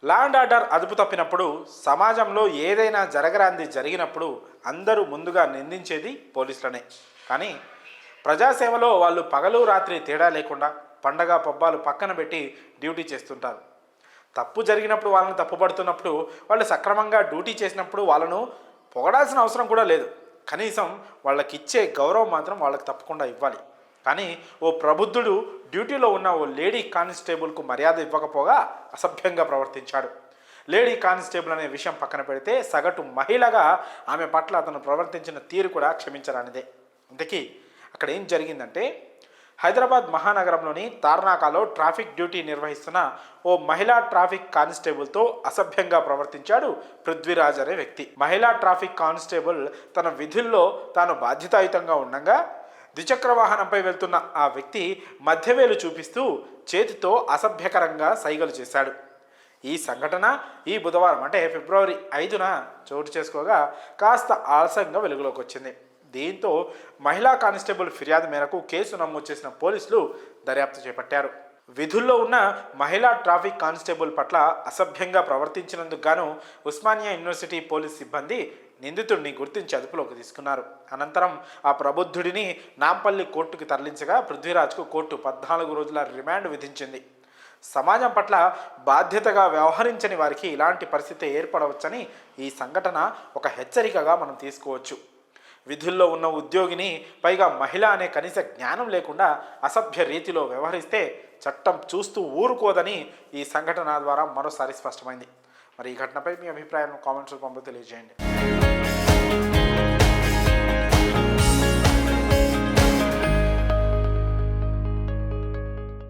Law and order అదుపు తప్పినప్పుడు, సమాజంలో ఏదైనా జరగరాంది జరిగినప్పుడు అందరూ ముందుగా నిందించేది పోలీసులనే. కానీ ప్రజాసేవలో వాళ్ళు పగలు రాత్రి తేడా లేకుండా పండగ పబ్బాలు పక్కన పెట్టి డ్యూటీ చేస్తుంటారు. తప్పు జరిగినప్పుడు వాళ్ళని తప్పుపడుతున్నప్పుడు, వాళ్ళు సక్రమంగా డ్యూటీ చేసినప్పుడు వాళ్ళను పొగడాల్సిన అవసరం కూడా లేదు. కనీసం వాళ్ళకి ఇచ్చే గౌరవం మాత్రం వాళ్ళకి తప్పకుండా ఇవ్వాలి. కానీ ఓ ప్రబుద్ధుడు డ్యూటీలో ఉన్న ఓ లేడీ కానిస్టేబుల్కు మర్యాద ఇవ్వకపోగా అసభ్యంగా ప్రవర్తించాడు. లేడీ కానిస్టేబుల్ అనే విషయం పక్కన పెడితే, సగటు మహిళగా ఆమె పట్ల అతను ప్రవర్తించిన తీరు కూడా క్షమించరానిదే. ఇంతకీ అక్కడ ఏం జరిగిందంటే, హైదరాబాద్ మహానగరంలోని తార్నాకాలో ట్రాఫిక్ డ్యూటీ నిర్వహిస్తున్న ఓ మహిళా ట్రాఫిక్ కానిస్టేబుల్తో అసభ్యంగా ప్రవర్తించాడు పృథ్వీరాజ్ అనే వ్యక్తి. మహిళా ట్రాఫిక్ కానిస్టేబుల్ తన విధుల్లో తాను బాధ్యతాయుతంగా ఉండగా ద్విచక్ర వాహనంపై వెళ్తున్న ఆ వ్యక్తి మధ్యవేలు చూపిస్తూ చేతితో అసభ్యకరంగా సైగలు చేశాడు. ఈ సంఘటన ఈ బుధవారం అంటే ఫిబ్రవరి 5న చోటు చేసుకోగా కాస్త ఆలస్యంగా వెలుగులోకి వచ్చింది. దీంతో మహిళా కానిస్టేబుల్ ఫిర్యాదు మేరకు కేసు నమోదు చేసిన పోలీసులు దర్యాప్తు చేపట్టారు. విధుల్లో ఉన్న మహిళా ట్రాఫిక్ కానిస్టేబుల్ పట్ల అసభ్యంగా ప్రవర్తించినందుకు గాను ఉస్మానియా యూనివర్సిటీ పోలీస్ సిబ్బంది నిందితుడిని గుర్తించి అదుపులోకి తీసుకున్నారు. అనంతరం ఆ ప్రబుద్ధుడిని నాంపల్లి కోర్టుకు తరలించగా పృథ్వీరాజ్కు కోర్టు 14 రోజుల రిమాండ్ విధించింది. సమాజం పట్ల బాధ్యతగా వ్యవహరించని వారికి ఇలాంటి పరిస్థితి ఏర్పడవచ్చని ఈ సంఘటన ఒక హెచ్చరికగా మనం తీసుకోవచ్చు. విధుల్లో ఉన్న ఉద్యోగిని, పైగా మహిళ అనే కనీస జ్ఞానం లేకుండా అసభ్య రీతిలో వ్యవహరిస్తే చట్టం చూస్తూ ఊరుకోదని ఈ సంఘటన ద్వారా మరోసారి స్పష్టమైంది. మరి ఈ ఘటనపై మీ అభిప్రాయాలను కామెంట్స్ రూపంలో తెలియజేయండి.